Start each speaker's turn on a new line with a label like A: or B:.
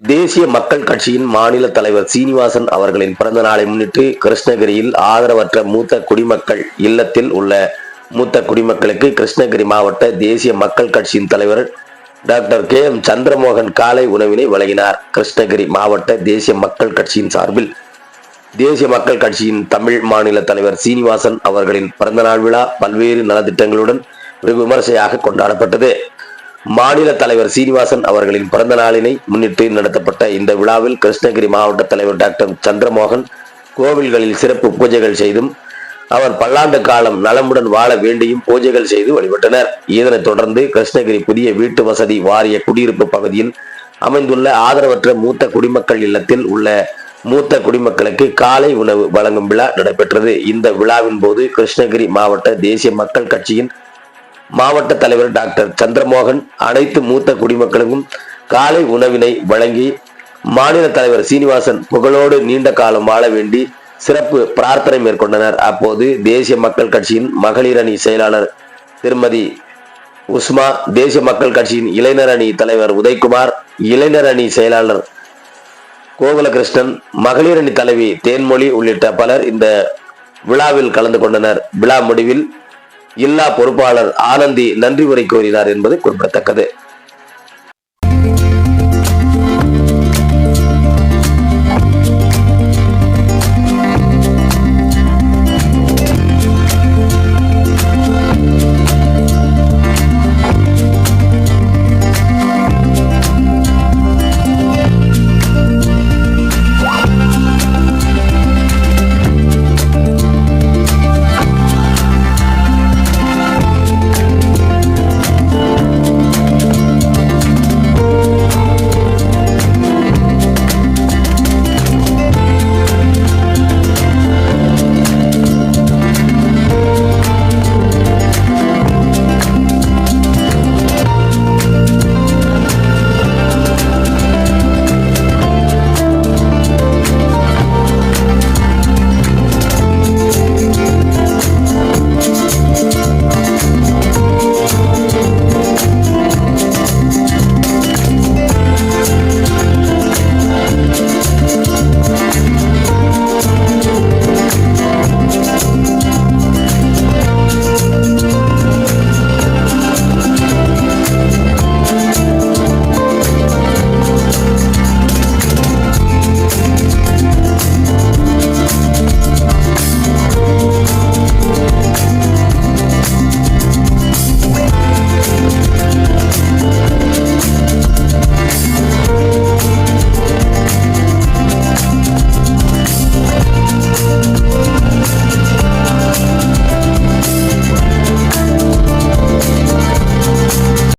A: தேசிய மக்கள் கட்சியின் மாநில தலைவர் சீனிவாசன் அவர்களின் பிறந்த நாளை முன்னிட்டு கிருஷ்ணகிரியில் ஆதரவற்ற மூத்த குடிமக்கள் இல்லத்தில் உள்ள மூத்த குடிமக்களுக்கு கிருஷ்ணகிரி மாவட்ட தேசிய மக்கள் கட்சியின் தலைவர் டாக்டர் KM சந்திரமோகன் காலை உணவினை வழங்கினார். கிருஷ்ணகிரி மாவட்ட தேசிய மக்கள் கட்சியின் சார்பில் தேசிய மக்கள் கட்சியின் தமிழ் மாநில தலைவர் சீனிவாசன் அவர்களின் பிறந்தநாள் விழா பல்வேறு நலத்திட்டங்களுடன் வெகு விமர்சையாக கொண்டாடப்பட்டது. மாநில தலைவர் சீனிவாசன் அவர்களின் பிறந்த நாளினை முன்னிட்டு நடத்தப்பட்ட இந்த விழாவில் கிருஷ்ணகிரி மாவட்ட தலைவர் டாக்டர் சந்திரமோகன் கோவில்களில் சிறப்பு பூஜைகள் செய்தும் அவர் பல்லாண்டு காலம் நலமுடன் வாழ வேண்டியும் பூஜைகள் செய்து வழிபட்டனர். இதனைத் தொடர்ந்து கிருஷ்ணகிரி புதிய வீட்டு வசதி வாரிய குடியிருப்பு பகுதியில் அமைந்துள்ள ஆதரவற்ற மூத்த குடிமக்கள் இல்லத்தில் உள்ள மூத்த குடிமக்களுக்கு காலை உணவு வழங்கும் விழா நடைபெற்றது. இந்த விழாவின் போது கிருஷ்ணகிரி மாவட்ட தேசிய மக்கள் கட்சியின் மாவட்ட தலைவர் டாக்டர் சந்திரமோகன் அனைத்து மூத்த குடிமக்களுக்கும் காலை உணவினை வழங்கி மாநில தலைவர் சீனிவாசன் புகழோடு நீண்ட காலம் வாழ வேண்டி சிறப்பு பிரார்த்தனை மேற்கொண்டனர். அப்போது தேசிய மக்கள் கட்சியின் மகளிர் அணி செயலாளர் திருமதி உஸ்மா, தேசிய மக்கள் கட்சியின் இளைஞர் அணி தலைவர் உதய்குமார், இளைஞர் அணி செயலாளர் கோகுலகிருஷ்ணன், மகளிர் அணி தலைவி தேன்மொழி உள்ளிட்ட பலர் இந்த விழாவில் கலந்து கொண்டனர். விழா முடிவில் இல்லா பொறுப்பாளர் ஆனந்தி நன்றி உரை கூறினார் என்பது குறிப்பிடத்தக்கது.